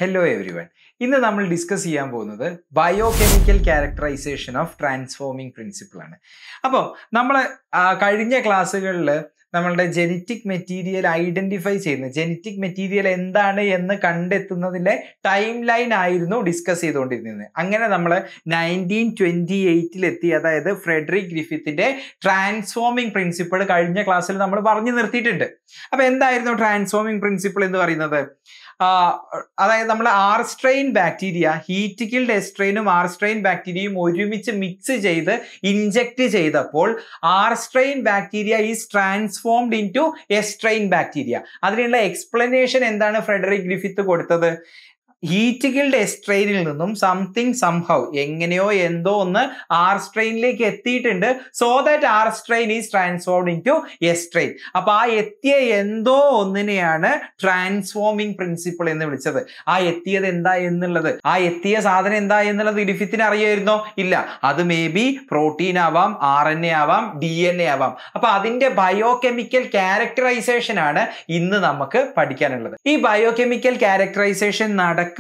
Hello everyone. ഇന്ന് നമ്മൾ discuss ചെയ്യാൻ പോകുന്നത് biochemical characterisation of transforming principle ആണ്. അപ്പോൾ നമ്മൾ കഴിഞ്ഞ ക്ലാസ്സുകളിൽ നമ്മളുടെ ജെനറ്റിക് മെറ്റീരിയൽ ഐഡന്റിഫൈ ചെയ്യുന്ന ജെനറ്റിക് മെറ്റീരിയൽ എന്താണ് എന്ന് കണ്ടെത്തുന്നതിന്റെ ടൈം ലൈൻ ആയിരുന്നു ഡിസ്കസ് ചെയ്തുകൊണ്ടിരുന്നത്. അങ്ങനെ നമ്മൾ 1928 എത്തി, അതായത് ഫ്രെഡറിക് ഗ്രിഫിത്തിന്റെ ട്രാൻസ്ഫോമിംഗ് പ്രിൻസിപ്പിൾ കഴിഞ്ഞ ക്ലാസ്സിൽ നമ്മൾ പറഞ്ഞു നിർത്തിയിട്ടുണ്ട്. അപ്പൊ എന്തായിരുന്നു ട്രാൻസ്ഫോമിംഗ് പ്രിൻസിപ്പിൾ എന്ന് പറയുന്നത്? അതായത് നമ്മൾ R strain bacteria, heat killed എസ്ട്രെയിനും ആർ സ്ട്രെയിൻ ബാക്ടീരിയയും ഒരുമിച്ച് മിക്സ് ചെയ്ത് ഇൻജെക്ട് ചെയ്തപ്പോൾ R strain bacteria is transformed into S strain bacteria. അതിനുള്ള എക്സ്പ്ലനേഷൻ എന്താണ് ഫ്രെഡറിക് ഗ്രിഫിത്ത് കൊടുത്തത്? ഹീറ്റ് കിൽഡ് എസ്ട്രെയിനിൽ നിന്നും സംതിങ് സംഹൗ, എങ്ങനെയോ എന്തോ ഒന്ന് ആർ സ്ട്രെയിനിലേക്ക് എത്തിയിട്ടുണ്ട്. So that R strain is transformed into S strain. അപ്പൊ ആ എത്തിയ എന്തോ ഒന്നിനെയാണ് ട്രാൻസ്ഫോമിംഗ് പ്രിൻസിപ്പിൾ എന്ന് വിളിച്ചത്. ആ എത്തിയത് എന്താ എന്നുള്ളത്, ആ എത്തിയ സാധനം എന്താ എന്നുള്ളത് ഗ്രിഫിത്തിന് അറിയായിരുന്നോ? ഇല്ല. അത് മേ ബി പ്രോട്ടീൻ ആവാം, RNA ആവാം, DNA ആവാം. അപ്പൊ അതിന്റെ ബയോകെമിക്കൽ ക്യാരക്ടറൈസേഷൻ ആണ് ഇന്ന് നമുക്ക് പഠിക്കാനുള്ളത്. ഈ ബയോകെമിക്കൽ ക്യാരക്ടറൈസേഷൻ നടക്കുന്നത്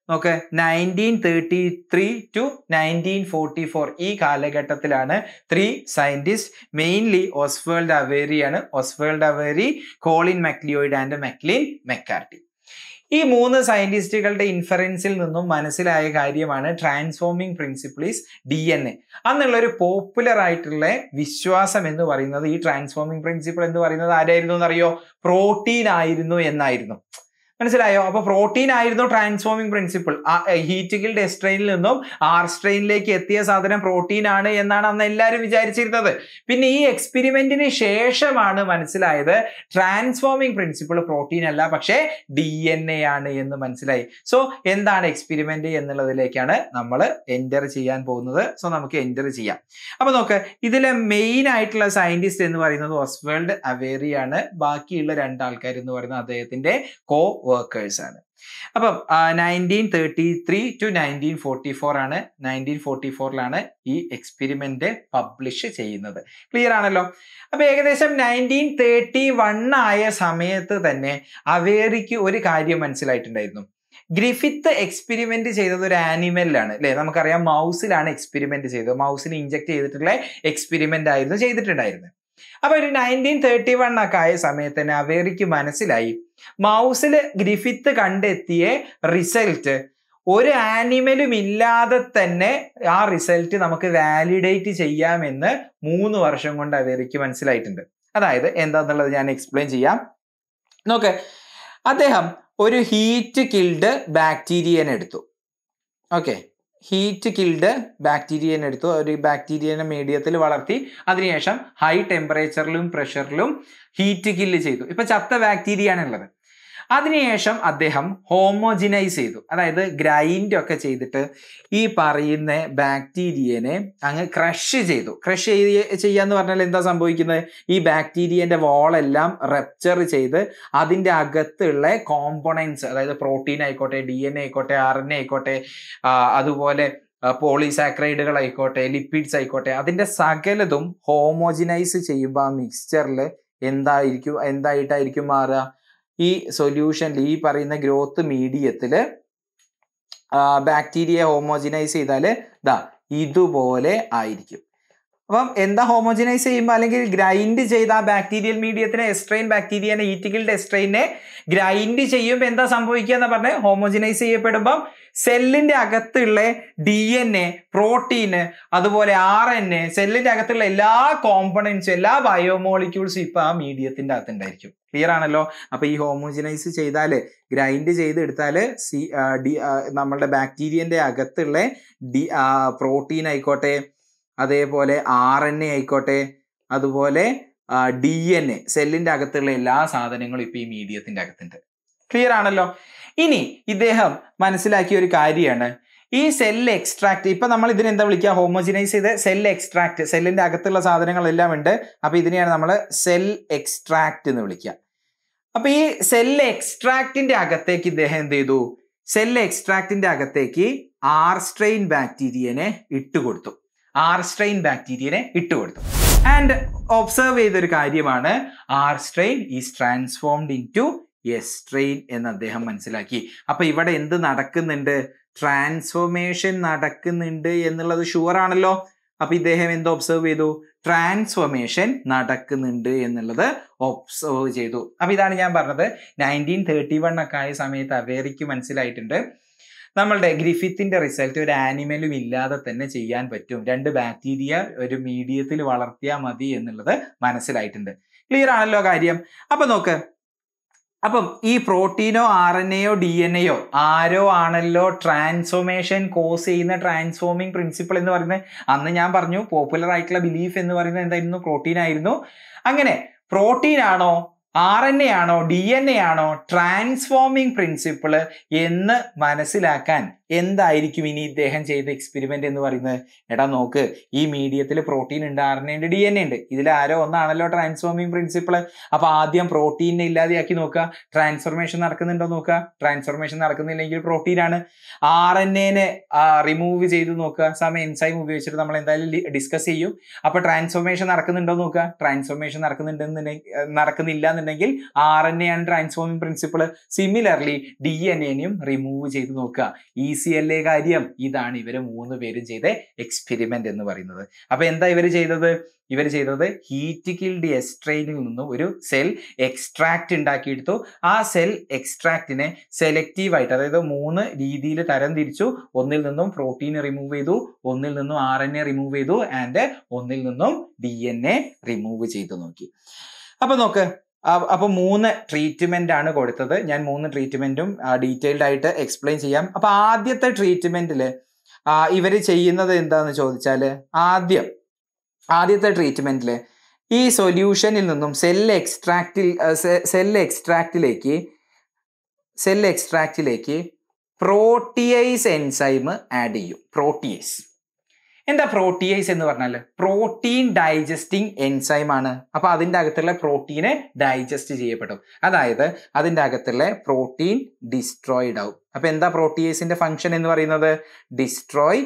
നോക്ക് 1933 to 1944 ഈ കാലഘട്ടത്തിലാണ്. 3 സയന്റിസ്റ്റ്, മെയിൻലി ഓസ്വേൾഡ് അവേരി ആണ്. Oswald Avery, Colin MacLeod and Maclyn McCarty. ഈ 3 സയന്റിസ്റ്റുകളുടെ ഇൻഫറൻസിൽ നിന്നും മനസ്സിലായ കാര്യമാണ് ട്രാൻസ്ഫോമിംഗ് പ്രിൻസിപ്പിൾ ഈസ് DNA. അന്നുള്ളൊരു പോപ്പുലർ ആയിട്ടുള്ള വിശ്വാസം എന്ന് പറയുന്നത്, ഈ ട്രാൻസ്ഫോമിംഗ് പ്രിൻസിപ്പിൾ എന്ന് പറയുന്നത് ആരായിരുന്നു എന്നറിയോ? പ്രോട്ടീൻ ആയിരുന്നു എന്നായിരുന്നു. മനസ്സിലായോ? അപ്പൊ പ്രോട്ടീൻ ആയിരുന്നു ട്രാൻസ്ഫോമിംഗ് പ്രിൻസിപ്പിൾ. ഹീറ്റ് കിൽഡ് എസ്ട്രെയിനിൽ നിന്നും ആർ സ്ട്രെയിനിലേക്ക് എത്തിയ സാധനം പ്രോട്ടീൻ ആണ് എന്നാണ് അന്ന് എല്ലാവരും വിചാരിച്ചിരുന്നത്. പിന്നെ ഈ എക്സ്പെരിമെന്റിന് ശേഷമാണ് മനസ്സിലായത് ട്രാൻസ്ഫോമിംഗ് പ്രിൻസിപ്പിൾ പ്രോട്ടീൻ അല്ല, പക്ഷേ DNA ആണ് എന്ന് മനസ്സിലായി. സോ എന്താണ് എക്സ്പെരിമെന്റ് എന്നുള്ളതിലേക്കാണ് നമ്മൾ എൻറ്റർ ചെയ്യാൻ പോകുന്നത്. സോ നമുക്ക് എൻറ്റർ ചെയ്യാം. അപ്പൊ നോക്ക്, ഇതിലെ മെയിൻ ആയിട്ടുള്ള സയന്റിസ്റ്റ് എന്ന് പറയുന്നത് ഓസ്വേൾഡ് അവേരി ആണ്. ബാക്കിയുള്ള 2 ആൾക്കാർ എന്ന് പറയുന്നത് അദ്ദേഹത്തിന്റെ കോ വർക്കേഴ്സ് ആണ്. അപ്പം 1933 to 1944 ആണ്. 1944ലാണ് ഈ എക്സ്പെരിമെന്റ് പബ്ലിഷ് ചെയ്യുന്നത്. ക്ലിയർ ആണല്ലോ? അപ്പൊ ഏകദേശം 1931 ആയ സമയത്ത് തന്നെ അവേരിക്ക് ഒരു കാര്യം മനസ്സിലായിട്ടുണ്ടായിരുന്നു. ഗ്രിഫിത്ത് എക്സ്പെരിമെന്റ് ചെയ്തത് ഒരു ആനിമലിലാണ്, അല്ലെ? നമുക്കറിയാം, മൗസിലാണ് എക്സ്പെരിമെന്റ് ചെയ്തത്. മൗസിന് ഇഞ്ചക്ട് ചെയ്തിട്ടുള്ള എക്സ്പെരിമെന്റ് ആയിരുന്നു ചെയ്തിട്ടുണ്ടായിരുന്നത്. അപ്പൊ ഒരു 1931 ഒക്കെ ആയ സമയത്ത് തന്നെ അവേരിക്ക് മനസ്സിലായി, മൗസിൽ ഗ്രിഫിത്ത് കണ്ടെത്തിയ റിസൾട്ട് ഒരു ആനിമലും ഇല്ലാതെ തന്നെ ആ റിസൾട്ട് നമുക്ക് വാലിഡേറ്റ് ചെയ്യാമെന്ന് 3 വർഷം കൊണ്ട് അവേരിക്ക് മനസ്സിലായിട്ടുണ്ട്. അതായത് എന്താന്നുള്ളത് ഞാൻ എക്സ്പ്ലെയിൻ ചെയ്യാം. നോക്ക്, അദ്ദേഹം ഒരു ഹീറ്റ് കിൽഡ് ബാക്ടീരിയനെ എടുത്തു. ഓക്കെ, ഹീറ്റ് കിൽഡ് ബാക്ടീരിയനെ എടുത്തു. ഒരു ബാക്ടീരിയനെ മീഡിയത്തിൽ വളർത്തി, അതിനുശേഷം ഹൈ ടെമ്പറേച്ചറിലും പ്രഷറിലും ഹീറ്റ് കില്ല് ചെയ്തു. ഇപ്പൊ ചത്ത ബാക്ടീരിയ ആണുള്ളത്. അതിനുശേഷം അദ്ദേഹം ഹോമോജിനൈസ് ചെയ്തു, അതായത് ഗ്രൈൻഡ് ഒക്കെ ചെയ്തിട്ട് ഈ പറയുന്ന ബാക്ടീരിയനെ അങ്ങ് ക്രഷ് ചെയ്തു. ക്രഷ് ചെയ്യാന്ന് പറഞ്ഞാൽ എന്താ സംഭവിക്കുന്നത്? ഈ ബാക്ടീരിയന്റെ വാളെല്ലാം റപ്ചർ ചെയ്ത് അതിൻ്റെ അകത്തുള്ള കോമ്പോണൻസ്, അതായത് പ്രോട്ടീൻ ആയിക്കോട്ടെ, DNA ആയിക്കോട്ടെ, RNA ആയിക്കോട്ടെ, അതുപോലെ പോളിസാക്രൈഡുകൾ ആയിക്കോട്ടെ, ലിപ്പിഡ്സ് ആയിക്കോട്ടെ, അതിന്റെ സകലതും ഹോമോജിനൈസ് ചെയ്യുമ്പോൾ ആ മിക്സ്ചറിൽ എന്തായിട്ടായിരിക്കും മാറുക? ഈ സൊല്യൂഷനിൽ, ഈ പറയുന്ന ഗ്രോത്ത് മീഡിയത്തില് ബാക്ടീരിയ ഹോമോജിനൈസ് ചെയ്താൽ ഇതുപോലെ ആയിരിക്കും. അപ്പം എന്താ ഹോമോജിനൈസ് ചെയ്യുമ്പോൾ, അല്ലെങ്കിൽ ഗ്രൈൻഡ് ചെയ്ത ആ ബാക്ടീരിയൽ മീഡിയത്തിനെ, എസ്ട്രെയിൻ ബാക്ടീരിയനെ, ഹീറ്റ് കിൽഡ് എസ്ട്രെയിനെ ഗ്രൈൻഡ് ചെയ്യുമ്പോൾ എന്താ സംഭവിക്കുക എന്ന് പറഞ്ഞാൽ, ഹോമോജിനൈസ് ചെയ്യപ്പെടുമ്പം സെല്ലിന്റെ അകത്തുള്ള DNA, പ്രോട്ടീന്, അതുപോലെ RNA, സെല്ലിന്റെ അകത്തുള്ള എല്ലാ കോമ്പണൻസും, എല്ലാ ബയോമോളിക്യൂൾസും ഇപ്പൊ ആ മീഡിയത്തിന്റെ അകത്തുണ്ടായിരിക്കും. ക്ലിയർ ആണല്ലോ? അപ്പൊ ഈ ഹോമോജിനൈസ് ചെയ്താല്, ഗ്രൈൻഡ് ചെയ്തെടുത്താല് നമ്മളുടെ ബാക്ടീരിയന്റെ അകത്തുള്ള പ്രോട്ടീൻ ആയിക്കോട്ടെ, അതേപോലെ RNA ആയിക്കോട്ടെ, അതുപോലെ DNA, സെല്ലിന്റെ അകത്തുള്ള എല്ലാ സാധനങ്ങളും ഇപ്പൊ ഈ മീഡിയത്തിന്റെ അകത്തുണ്ട്. ക്ലിയർ ആണല്ലോ? ഇനി ഇദ്ദേഹം മനസ്സിലാക്കിയ ഒരു കാര്യമാണ് ഈ സെൽ എക്സ്ട്രാക്ട്. ഇപ്പൊ നമ്മൾ ഇതിനെ എന്താ വിളിക്കുക? ഹോമോജിനൈസ് ചെയ്ത് സെൽ എക്സ്ട്രാക്ട്. സെല്ലിന്റെ അകത്തുള്ള സാധനങ്ങളെല്ലാം ഉണ്ട്. അപ്പൊ ഇതിനെയാണ് നമ്മൾ സെൽ എക്സ്ട്രാക്ട് എന്ന് വിളിക്കുക. അപ്പൊ ഈ സെൽ എക്സ്ട്രാക്റ്റിന്റെ അകത്തേക്ക് ഇദ്ദേഹം എന്ത് ചെയ്തു? സെൽ എക്സ്ട്രാക്റ്റിന്റെ അകത്തേക്ക് ആർ സ്ട്രെയിൻ ബാക്ടീരിയനെ ഇട്ടുകൊടുത്തു. ആൻഡ് ഒബ്സർവ് ചെയ്തൊരു കാര്യമാണ്, R strain is transformed into S strain എന്ന് അദ്ദേഹം മനസ്സിലാക്കി. അപ്പൊ ഇവിടെ എന്ത് നടക്കുന്നുണ്ട്? ട്രാൻസ്ഫോർമേഷൻ നടക്കുന്നുണ്ട് എന്നുള്ളത് ഷുവർ ആണല്ലോ. അപ്പൊ ഇദ്ദേഹം എന്ത് ഒബ്സർവ് ചെയ്തു? ട്രാൻസ്ഫോർമേഷൻ നടക്കുന്നുണ്ട് എന്നുള്ളത് ഒബ്സർവ് ചെയ്തു. അപ്പൊ ഇതാണ് ഞാൻ പറഞ്ഞത്, 1931 ഒക്കെ ആയ സമയത്ത് അവേറിക്ക് മനസ്സിലായിട്ടുണ്ട് നമ്മളുടെ ഗ്രിഫിത്തിന്റെ റിസൾട്ട് ഒരു ആനിമലും ഇല്ലാതെ തന്നെ ചെയ്യാൻ പറ്റും, 2 ബാക്ടീരിയ ഒരു മീഡിയത്തിൽ വളർത്തിയാൽ മതി എന്നുള്ളത് മനസ്സിലായിട്ടുണ്ട്. ക്ലിയർ ആണല്ലോ കാര്യം? അപ്പൊ നോക്ക്, അപ്പം ഈ പ്രോട്ടീനോ RNAയോ DNA ആരോ ആണല്ലോ ട്രാൻസ്ഫോർമേഷൻ കോസ് ചെയ്യുന്ന ട്രാൻസ്ഫോമിങ് പ്രിൻസിപ്പിൾ എന്ന് പറയുന്നത്. അന്ന് ഞാൻ പറഞ്ഞു പോപ്പുലർ ആയിട്ടുള്ള ബിലീഫ് എന്ന് പറയുന്നത് എന്തായിരുന്നു? പ്രോട്ടീൻ ആയിരുന്നു. അങ്ങനെ പ്രോട്ടീൻ ആണോ RNA ആണോ DNA ആണോ ട്രാൻസ്ഫോമിങ് പ്രിൻസിപ്പിൾ എന്ന് മനസ്സിലാക്കാൻ എന്തായിരിക്കും ഇനി ഇദ്ദേഹം ചെയ്ത എക്സ്പെരിമെന്റ് എന്ന് പറയുന്നത്? എടാ നോക്ക്, ഈ മീഡിയത്തിൽ പ്രോട്ടീൻ ഉണ്ട്, RNA ഉണ്ട്, DNA ഉണ്ട്, ഇതിൽ ആരോ ഒന്നാണല്ലോ ട്രാൻസ്ഫോമിങ് പ്രിൻസിപ്പിൾ. അപ്പൊ ആദ്യം പ്രോട്ടീനെ ഇല്ലാതെയാക്കി നോക്കുക, ട്രാൻസ്ഫോർമേഷൻ നടക്കുന്നുണ്ടോ നോക്കുക. ട്രാൻസ്ഫോർമേഷൻ നടക്കുന്നില്ലെങ്കിൽ പ്രോട്ടീൻ ആണ്. RNAനെ റിമൂവ് ചെയ്ത് നോക്കുക, എൻസൈം ഉപയോഗിച്ചിട്ട് നമ്മൾ എന്തായാലും ഡിസ്കസ് ചെയ്യും. അപ്പൊ ട്രാൻസ്ഫോർമേഷൻ നടക്കുന്നുണ്ടോ നോക്കുക. ട്രാൻസ്ഫോർമേഷൻ നടക്കുന്നില്ല എന്നുണ്ടെങ്കിൽ RNA ആണ് ട്രാൻസ്ഫോമിങ് പ്രിൻസിപ്പിൾ. സിമിലർലി DNAനെയും റിമൂവ് ചെയ്ത് നോക്കുക. ഈസിയല്ലേ കാര്യം? ഇതാണ് ഇവര് 3 പേരും ചെയ്ത എക്സ്പെരിമെന്റ് എന്ന് പറയുന്നത്. അപ്പൊ എന്താ ഇവര് ചെയ്തത്? ഹീറ്റ് കിൽഡ് എസ്ട്രെയിനിൽ നിന്നും ഒരു സെൽ എക്സ്ട്രാക്ട് ഉണ്ടാക്കിയെടുത്തു. ആ സെൽ എക്സ്ട്രാക്റ്റിനെ സെലക്റ്റീവ് ആയിട്ട്, അതായത് 3 രീതിയിൽ തരംതിരിച്ചു. ഒന്നിൽ നിന്നും പ്രോട്ടീൻ റിമൂവ് ചെയ്തു, ഒന്നിൽ നിന്നും RNA റിമൂവ് ചെയ്തു, ആൻഡ് ഒന്നിൽ നിന്നും DNA റിമൂവ് ചെയ്തു നോക്കി. അപ്പൊ നോക്ക്, അപ്പൊ 3 ട്രീറ്റ്മെന്റ് ആണ് കൊടുത്തത്. ഞാൻ 3 ട്രീറ്റ്മെന്റും ഡീറ്റെയിൽഡ് ആയിട്ട് എക്സ്പ്ലെയിൻ ചെയ്യാം. അപ്പൊ ആദ്യത്തെ ട്രീറ്റ്മെന്റില് ഇവര് ചെയ്യുന്നത് എന്താന്ന് ചോദിച്ചാല്, ആദ്യത്തെ ട്രീറ്റ്മെന്റില് ഈ സൊല്യൂഷനിൽ നിന്നും സെൽ എക്സ്ട്രാക്റ്റിലേക്ക് പ്രോട്ടിയേസ് എൻസൈം ആഡ് ചെയ്യും. പ്രോട്ടിയേസ് എന്താ? പ്രോട്ടിയേസ് എന്ന് പറഞ്ഞാൽ പ്രോട്ടീൻ ഡൈജസ്റ്റിംഗ് എൻസൈം ആണ്. അപ്പൊ അതിൻ്റെ അകത്തുള്ള പ്രോട്ടീനെ ഡൈജസ്റ്റ് ചെയ്യപ്പെടും, അതായത് അതിൻ്റെ അകത്തുള്ള പ്രോട്ടീൻ ഡിസ്ട്രോയിഡ് ആവും. അപ്പൊ എന്താ പ്രോട്ടിയേസിന്റെ ഫംഗ്ഷൻ എന്ന് പറയുന്നത്? Destroy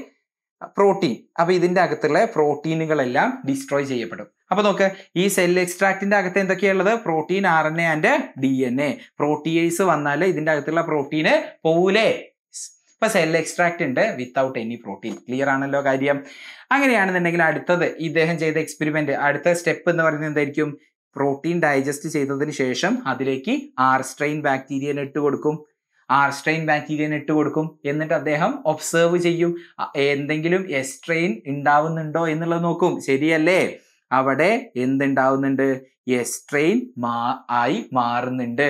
protein. അപ്പൊ ഇതിന്റെ അകത്തുള്ള പ്രോട്ടീനുകളെല്ലാം ഡിസ്ട്രോയ് ചെയ്യപ്പെടും. അപ്പൊ നോക്ക്, ഈ സെൽ എക്സ്ട്രാക്റ്റിന്റെ അകത്ത് എന്തൊക്കെയുള്ളത്? Protein, RNA and DNA. Protease വന്നാൽ ഇതിന്റെ അകത്തുള്ള പ്രോട്ടീന് പോവൂലേ? ഇപ്പൊ സെൽ എക്സ്ട്രാക്ട് ഉണ്ട് വിത്തൗട്ട് എനി പ്രോട്ടീൻ. ക്ലിയർ ആണല്ലോ കാര്യം? അങ്ങനെയാണെന്നുണ്ടെങ്കിൽ അടുത്തത് ഇദ്ദേഹം ചെയ്ത എക്സ്പെരിമെന്റ്, അടുത്ത സ്റ്റെപ്പ് എന്ന് പറയുന്നത് എന്തായിരിക്കും? പ്രോട്ടീൻ ഡൈജസ്റ്റ് ചെയ്തതിന് ശേഷം അതിലേക്ക് R സ്ട്രെയിൻ ബാക്ടീരിയനെ ഇട്ട് കൊടുക്കും. എന്നിട്ട് അദ്ദേഹം ഒബ്സർവ് ചെയ്യും, എന്തെങ്കിലും S സ്ട്രെയിൻ ഉണ്ടാവുന്നുണ്ടോ എന്നുള്ളത് നോക്കും. ശരിയല്ലേ? അവിടെ എന്തുണ്ടാവുന്നുണ്ട്? S സ്ട്രെയിൻ ആയി മാറുന്നുണ്ട്.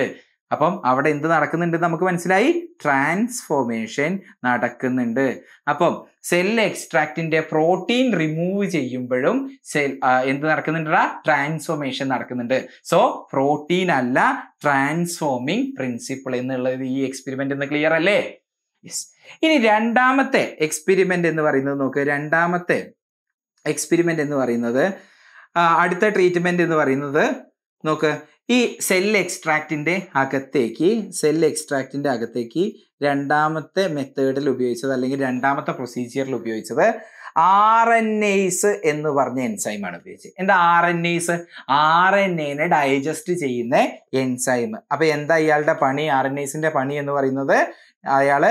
അപ്പം അവിടെ എന്ത് നടക്കുന്നുണ്ട് നമുക്ക് മനസ്സിലായി? ട്രാൻസ്ഫോർമേഷൻ നടക്കുന്നുണ്ട്. അപ്പം സെൽ എക്സ്ട്രാക്റ്റിന്റെ പ്രോട്ടീൻ റിമൂവ് ചെയ്യുമ്പോഴും എന്ത് നടക്കുന്നുണ്ടാ? ട്രാൻസ്ഫോർമേഷൻ നടക്കുന്നുണ്ട്. സോ പ്രോട്ടീൻ അല്ല ട്രാൻസ്ഫോമിങ് പ്രിൻസിപ്പിൾ എന്നുള്ളത് ഈ എക്സ്പെരിമെന്റ് എന്ന് ക്ലിയർ അല്ലേ? യെസ്. ഇനി രണ്ടാമത്തെ എക്സ്പെരിമെന്റ് എന്ന് പറയുന്നത് നോക്ക്. രണ്ടാമത്തെ എക്സ്പെരിമെന്റ് എന്ന് പറയുന്നത്, അടുത്ത ട്രീറ്റ്മെന്റ് എന്ന് പറയുന്നത് നോക്ക്, ഈ സെൽ എക്സ്ട്രാക്റ്റിന്റെ അകത്തേക്ക് രണ്ടാമത്തെ മെത്തേഡിൽ ഉപയോഗിച്ചത്, അല്ലെങ്കിൽ രണ്ടാമത്തെ പ്രൊസീജിയറിൽ ഉപയോഗിച്ചത് RNase എന്ന് പറഞ്ഞ എൻസൈമാണ് ഉപയോഗിച്ചത്. എന്താ RNase? RNAനെ ഡൈജസ്റ്റ് ചെയ്യുന്ന എൻസൈം. അപ്പൊ എന്താ ഇയാളുടെ പണി? RNaseന്റെ പണി എന്ന് പറയുന്നത് അയാള്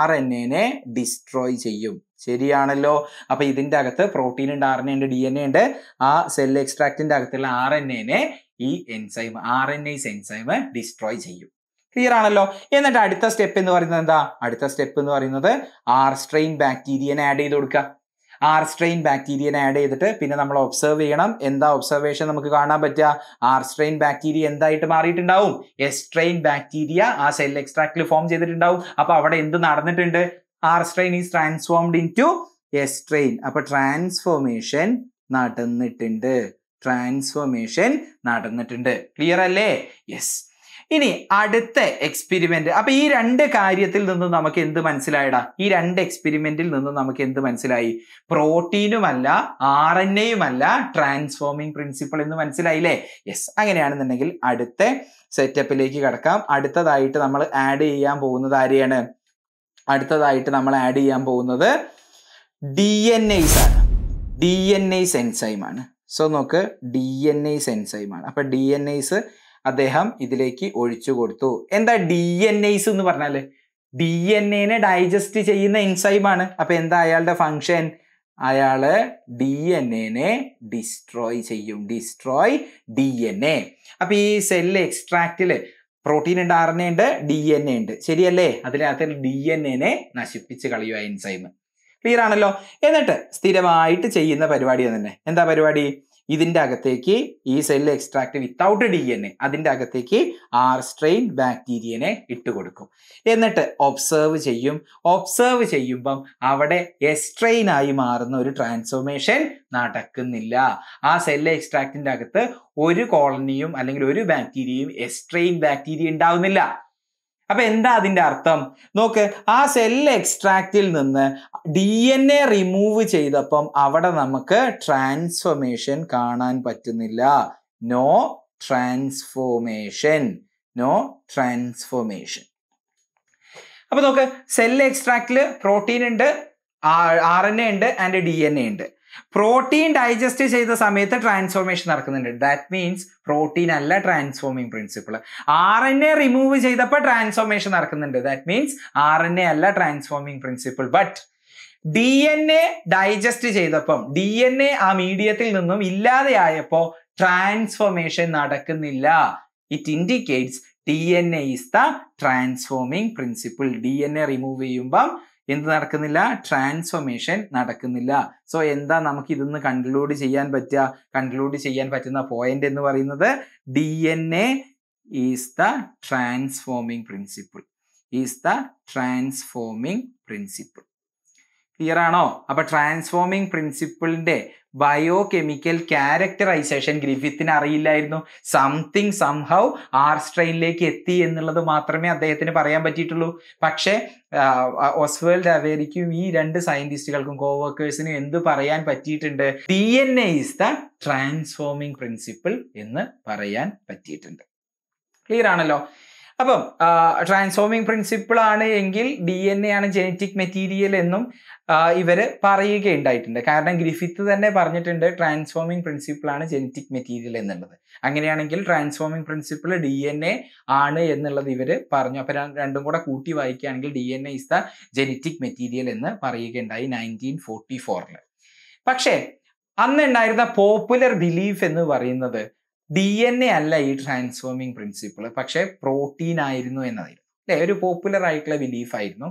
RNAനെ ഡിസ്ട്രോയ് ചെയ്യും. ശരിയാണല്ലോ? അപ്പൊ ഇതിന്റെ അകത്ത് പ്രോട്ടീൻ ഉണ്ട്, RNA ഉണ്ട്, DNA ഉണ്ട്. ആ സെൽ എക്സ്ട്രാക്റ്റിന്റെ അകത്തുള്ള RNAനെ ഈ എൻസൈം, RNase എൻസൈം ഡിസ്ട്രോയ് ചെയ്യും. ക്ലിയർ ആണല്ലോ? എന്നിട്ട് അടുത്ത സ്റ്റെപ്പ് എന്ന് പറയുന്നത് എന്താ? അടുത്ത സ്റ്റെപ്പ് എന്ന് പറയുന്നത് R സ്ട്രെയിൻ ബാക്ടീരിയനെ ആഡ് ചെയ്ത് കൊടുക്കുക. R സ്ട്രെയിൻ ബാക്ടീരിയനെ ആഡ് ചെയ്തിട്ട് പിന്നെ നമ്മൾ ഒബ്സർവ് ചെയ്യണം. എന്താ ഒബ്സർവേഷൻ നമുക്ക് കാണാൻ പറ്റുക? R സ്ട്രെയിൻ ബാക്ടീരിയ എന്തായിട്ട് മാറിയിട്ടുണ്ടാവും? S സ്ട്രെയിൻ ബാക്ടീരിയ ആ സെൽ എക്സ്ട്രാക്റ്റിൽ ഫോം ചെയ്തിട്ടുണ്ടാവും. അപ്പൊ അവിടെ എന്ത് നടന്നിട്ടുണ്ട്? R strain is transformed into S strain. അപ്പൊ ട്രാൻസ്ഫോർമേഷൻ നടന്നിട്ടുണ്ട്. ക്ലിയർ അല്ലേ? യെസ്. ഇനി അടുത്ത എക്സ്പെരിമെന്റ്. അപ്പൊ ഈ 2 കാര്യത്തിൽ നിന്നും നമുക്ക് എന്ത് മനസ്സിലായടാ? ഈ 2 എക്സ്പെരിമെന്റിൽ നിന്നും നമുക്ക് എന്ത് മനസ്സിലായി? പ്രോട്ടീനുമല്ല RNAയുമല്ല ട്രാൻസ്ഫോമിങ് പ്രിൻസിപ്പിൾ എന്ന് മനസ്സിലായില്ലേ? യെസ്. അങ്ങനെയാണെന്നുണ്ടെങ്കിൽ അടുത്ത സെറ്റപ്പിലേക്ക് കടക്കാം. അടുത്തതായിട്ട് നമ്മൾ ആഡ് ചെയ്യാൻ പോകുന്നത് ആരെയാണ്? അടുത്തതായിട്ട് നമ്മൾ ആഡ് ചെയ്യാൻ പോകുന്നത് DNase ആണ്. DNase എൻസൈം ആണ്. സോ നോക്ക്, DNase എൻസൈം ആണ്. അപ്പൊ DNase അദ്ദേഹം ഇതിലേക്ക് ഒഴിച്ചു കൊടുത്തു. എന്താ DNA എന്ന് പറഞ്ഞാൽ? DNA ഡൈജസ്റ്റ് ചെയ്യുന്ന എൻസൈമാണ്. അപ്പൊ എന്താ അയാളുടെ ഫങ്ഷൻ? അയാള് DNA ഡിസ്ട്രോയ് ചെയ്യും. Destroy DNA. അപ്പൊ ഈ സെല്ല് എക്സ്ട്രാക്റ്റില് പ്രോട്ടീൻ ഉണ്ട്, RNA ഉണ്ട്, DNA ഉണ്ട്, ശരിയല്ലേ? അതിനകത്ത് DNA നശിപ്പിച്ച് കളയുക എൻസൈം. ക്ലിയർ ആണല്ലോ? എന്നിട്ട് സ്ഥിരമായിട്ട് ചെയ്യുന്ന പരിപാടി തന്നെ. എന്താ പരിപാടി? ഇതിൻ്റെ അകത്തേക്ക് ഈ സെല്ല് എക്സ്ട്രാക്ട് വിത്തൗട്ട് DNA അതിൻ്റെ അകത്തേക്ക് R സ്ട്രെയിൻ ബാക്ടീരിയനെ ഇട്ട് കൊടുക്കും. എന്നിട്ട് ഒബ്സർവ് ചെയ്യും. ഒബ്സർവ് ചെയ്യുമ്പം അവിടെ S സ്ട്രെയിൻ ആയി മാറുന്ന ഒരു ട്രാൻസ്ഫോർമേഷൻ നടക്കുന്നില്ല. ആ സെല്ല് എക്സ്ട്രാക്റ്റിൻ്റെ അകത്ത് ഒരു കോളനിയും അല്ലെങ്കിൽ ഒരു ബാക്ടീരിയയും S സ്ട്രെയിൻ ബാക്ടീരിയ ഉണ്ടാവുന്നില്ല. അപ്പൊ എന്താ അതിന്റെ അർത്ഥം? നോക്ക്, ആ സെല്ല് എക്സ്ട്രാക്റ്റിൽ നിന്ന് DNA റിമൂവ് ചെയ്തപ്പം അവിടെ നമുക്ക് ട്രാൻസ്ഫോർമേഷൻ കാണാൻ പറ്റുന്നില്ല. No transformation. No transformation. അപ്പൊ നോക്ക്, സെല്ല് എക്സ്ട്രാക്റ്റില് പ്രോട്ടീൻ ഉണ്ട്, RNA ഉണ്ട് ആൻഡ് DNA ഉണ്ട്. പ്രോട്ടീൻ ഡൈജസ്റ്റ് ചെയ്ത സമയത്ത് ട്രാൻസ്ഫോർമേഷൻ നടക്കുന്നുണ്ട്. ദാറ്റ് മീൻസ് പ്രോട്ടീൻ അല്ല ട്രാൻസ്ഫോമിങ് പ്രിൻസിപ്പിൾ. RNA റിമൂവ് ചെയ്തപ്പോൾ ട്രാൻസ്ഫോർമേഷൻ നടക്കുന്നുണ്ട്. ദാറ്റ് മീൻസ് RNA അല്ല transforming principle. But DNA digest ചെയ്തപ്പം DNA ആ മീഡിയത്തിൽ നിന്നും ഇല്ലാതെയായപ്പോൾ ട്രാൻസ്ഫോർമേഷൻ നടക്കുന്നില്ല. It indicates DNA is the transforming principle. DNA remove ചെയ്യുമ്പം എന്ത് നടക്കുന്നില്ല? ട്രാൻസ്ഫോർമേഷൻ നടക്കുന്നില്ല. സോ എന്താ നമുക്ക് ഇതൊന്ന് കൺക്ലൂഡ് ചെയ്യാൻ പറ്റുക? കൺക്ലൂഡ് ചെയ്യാൻ പറ്റുന്ന പോയിന്റ് എന്ന് പറയുന്നത് DNA is the transforming principle. Is the transforming principle. Clear ആണോ? അപ്പൊ ട്രാൻസ്ഫോമിങ് പ്രിൻസിപ്പിളിന്റെ ബയോ കെമിക്കൽ ക്യാരക്ടറൈസേഷൻ ഗ്രിഫിത്തിന് അറിയില്ലായിരുന്നു. സംതിങ് സംഹൗ R സ്ട്രെയിനിലേക്ക് എത്തി എന്നുള്ളത് മാത്രമേ അദ്ദേഹത്തിന് പറയാൻ പറ്റിയിട്ടുള്ളൂ. പക്ഷേ ഓസ്വേൾഡ് അവേരിക്കും ഈ രണ്ട് സയന്റിസ്റ്റുകൾക്കും കോവർക്കേഴ്സിനും എന്ത് പറയാൻ പറ്റിയിട്ടുണ്ട്? DNA is the transforming principle എന്ന് പറയാൻ പറ്റിയിട്ടുണ്ട്. ക്ലിയർ ആണല്ലോ? അപ്പം ട്രാൻസ്ഫോമിങ് പ്രിൻസിപ്പിൾ ആണ് എങ്കിൽ DNA ആണ് ജെനറ്റിക് മെറ്റീരിയൽ എന്നും ഇവർ പറയുകയുണ്ടായിട്ടുണ്ട്. കാരണം ഗ്രിഫിത്ത് തന്നെ പറഞ്ഞിട്ടുണ്ട് ട്രാൻസ്ഫോമിങ് പ്രിൻസിപ്പിൾ ആണ് ജെനറ്റിക് മെറ്റീരിയൽ എന്നുള്ളത്. അങ്ങനെയാണെങ്കിൽ ട്രാൻസ്ഫോമിങ് പ്രിൻസിപ്പിൾ DNA ആണ് എന്നുള്ളത് ഇവർ പറഞ്ഞു. അപ്പം രണ്ടും കൂടെ കൂട്ടി വായിക്കുകയാണെങ്കിൽ DNA is the genetic material എന്ന് പറയുകയുണ്ടായി 1944. പക്ഷേ അന്ന് ഉണ്ടായിരുന്ന പോപ്പുലർ ബിലീഫ് എന്ന് പറയുന്നത് DNA അല്ല ഈ ട്രാൻസ്ഫോമിങ് പ്രിൻസിപ്പിൾ, പക്ഷെ പ്രോട്ടീൻ ആയിരുന്നു എന്നതായിരുന്നു. അല്ലെ? ഒരു പോപ്പുലർ ആയിട്ടുള്ള ബിലീഫ് ആയിരുന്നു.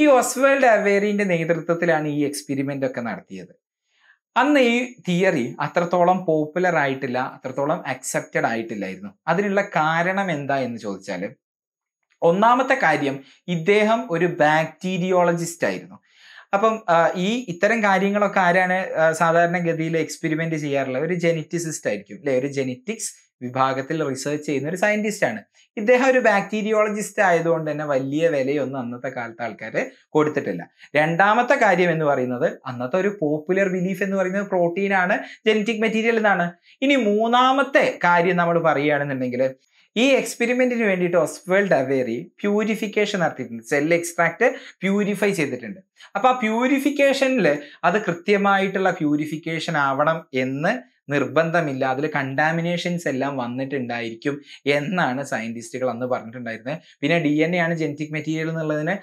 ഈ ഓസ്വേൾഡ് അവേരിന്റെ നേതൃത്വത്തിലാണ് ഈ എക്സ്പെരിമെന്റ് ഒക്കെ നടത്തിയത്. അന്ന് ഈ തിയറി അത്രത്തോളം പോപ്പുലർ ആയിട്ടില്ല, അത്രത്തോളം അക്സെപ്റ്റഡ് ആയിട്ടില്ലായിരുന്നു. അതിനുള്ള കാരണം എന്താ എന്ന് ചോദിച്ചാൽ, ഒന്നാമത്തെ കാര്യം, ഇദ്ദേഹം ഒരു ബാക്ടീരിയോളജിസ്റ്റ് ആയിരുന്നു. അപ്പം ഇത്തരം കാര്യങ്ങളൊക്കെ ആരാണ് സാധാരണഗതിയിൽ എക്സ്പെരിമെന്റ് ചെയ്യാറുള്ളത്? ഒരു ജെനറ്റിസിസ്റ്റ് ആയിരിക്കും, അല്ലെ? ഒരു ജെനറ്റിക്സ് വിഭാഗത്തിൽ റിസർച്ച് ചെയ്യുന്ന ഒരു സയന്റിസ്റ്റ് ആണ്. ഇദ്ദേഹം ഒരു ബാക്ടീരിയോളജിസ്റ്റ് ആയതുകൊണ്ട് തന്നെ വലിയ വിലയൊന്നും അന്നത്തെ കാലത്ത് ആൾക്കാർ കൊടുത്തിട്ടില്ല. രണ്ടാമത്തെ കാര്യം എന്ന് പറയുന്നത്, അന്നത്തെ ഒരു പോപ്പുലർ ബിലീഫ് എന്ന് പറയുന്നത് പ്രോട്ടീൻ ആണ് ജെനറ്റിക് മെറ്റീരിയൽ എന്നാണ്. ഇനി മൂന്നാമത്തെ കാര്യം നമ്മൾ പറയുകയാണെന്നുണ്ടെങ്കിൽ, ഈ എക്സ്പെരിമെന്റിന് വേണ്ടിയിട്ട് ഓസ്വേൾഡ് അവേരി പ്യൂരിഫിക്കേഷൻ നടത്തിയിട്ടുണ്ട്. സെൽ എക്സ്ട്രാക്ട് പ്യൂരിഫൈ ചെയ്തിട്ടുണ്ട്. അപ്പൊ ആ പ്യൂരിഫിക്കേഷനിൽ അത് കൃത്യമായിട്ടുള്ള പ്യൂരിഫിക്കേഷൻ ആവണം എന്ന് നിർബന്ധമില്ല. അതിൽ കണ്ടാമിനേഷൻസ് എല്ലാം വന്നിട്ടുണ്ടായിരിക്കും എന്നാണ് സയന്റിസ്റ്റുകൾ അന്ന് പറഞ്ഞിട്ടുണ്ടായിരുന്നത്. പിന്നെ DNA ആണ് ജെനറ്റിക് മെറ്റീരിയൽ എന്നുള്ളതിന്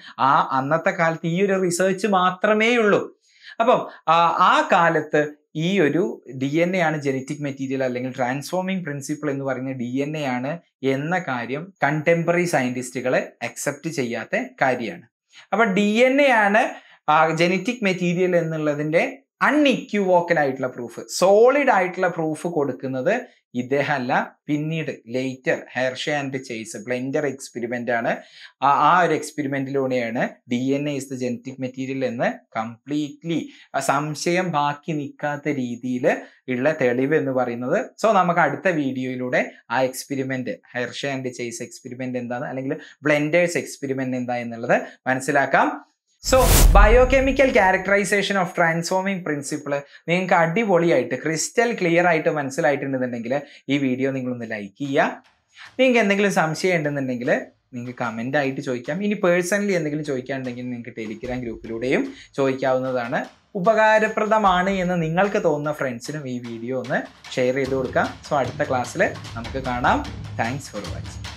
അന്നത്തെ കാലത്ത് ഈ ഒരു റിസർച്ച് മാത്രമേ ഉള്ളൂ. അപ്പം ആ കാലത്ത് ഈ ഒരു DNA ആണ് ജെനറ്റിക് മെറ്റീരിയൽ അല്ലെങ്കിൽ ട്രാൻസ്ഫോമിങ് പ്രിൻസിപ്പിൾ എന്ന് പറയുന്നത് DNA ആണ് എന്ന കാര്യം കണ്ടംപററി സയന്റിസ്റ്റുകൾ അക്സെപ്റ്റ് ചെയ്യാത്ത കാര്യമാണ്. അപ്പൊ DNA ആണ് ജെനറ്റിക് മെറ്റീരിയൽ എന്നുള്ളതിന്റെ അൺഇക്യുവോക്കൽ ആയിട്ടുള്ള പ്രൂഫ്, സോളിഡ് ആയിട്ടുള്ള പ്രൂഫ് കൊടുക്കുന്നത് ഇദ്ദേഹം അല്ല, പിന്നീട് later Hershey and chase blender experiment ആണ്. ആ ഒരു എക്സ്പെരിമെന്റിലൂടെയാണ് DNA is the genetic material എന്ന് കംപ്ലീറ്റ്ലി സംശയം ബാക്കി നിൽക്കാത്ത രീതിയിൽ ഉള്ള തെളിവ് എന്ന് പറയുന്നത്. സോ നമുക്ക് അടുത്ത വീഡിയോയിലൂടെ ആ experiment, Hershey and Chase experiment എന്താണ് അല്ലെങ്കിൽ ബ്ലെൻഡേഴ്സ് എക്സ്പെരിമെന്റ് എന്താ എന്നുള്ളത് മനസ്സിലാക്കാം. So biochemical characterisation of transforming principle നിങ്ങൾക്ക് അടിപൊളിയായിട്ട് ക്രിസ്റ്റൽ ക്ലിയർ ആയിട്ട് മനസ്സിലായിട്ടുണ്ടെന്നുണ്ടെങ്കിൽ ഈ വീഡിയോ നിങ്ങളൊന്ന് ലൈക്ക് ചെയ്യുക. നിങ്ങൾക്ക് എന്തെങ്കിലും സംശയം ഉണ്ടെന്നുണ്ടെങ്കിൽ നിങ്ങൾക്ക് കമൻ്റ് ആയിട്ട് ചോദിക്കാം. ഇനി പേഴ്സണലി എന്തെങ്കിലും ചോദിക്കാനുണ്ടെങ്കിൽ നിങ്ങൾക്ക് ടെലിഗ്രാം ഗ്രൂപ്പിലൂടെയും ചോദിക്കാവുന്നതാണ്. ഉപകാരപ്രദമാണ് എന്ന് നിങ്ങൾക്ക് തോന്നുന്ന ഫ്രണ്ട്സിനും ഈ വീഡിയോ ഒന്ന് ഷെയർ ചെയ്ത് കൊടുക്കാം. സോ അടുത്ത ക്ലാസ്സിൽ നമുക്ക് കാണാം. Thanks for watching.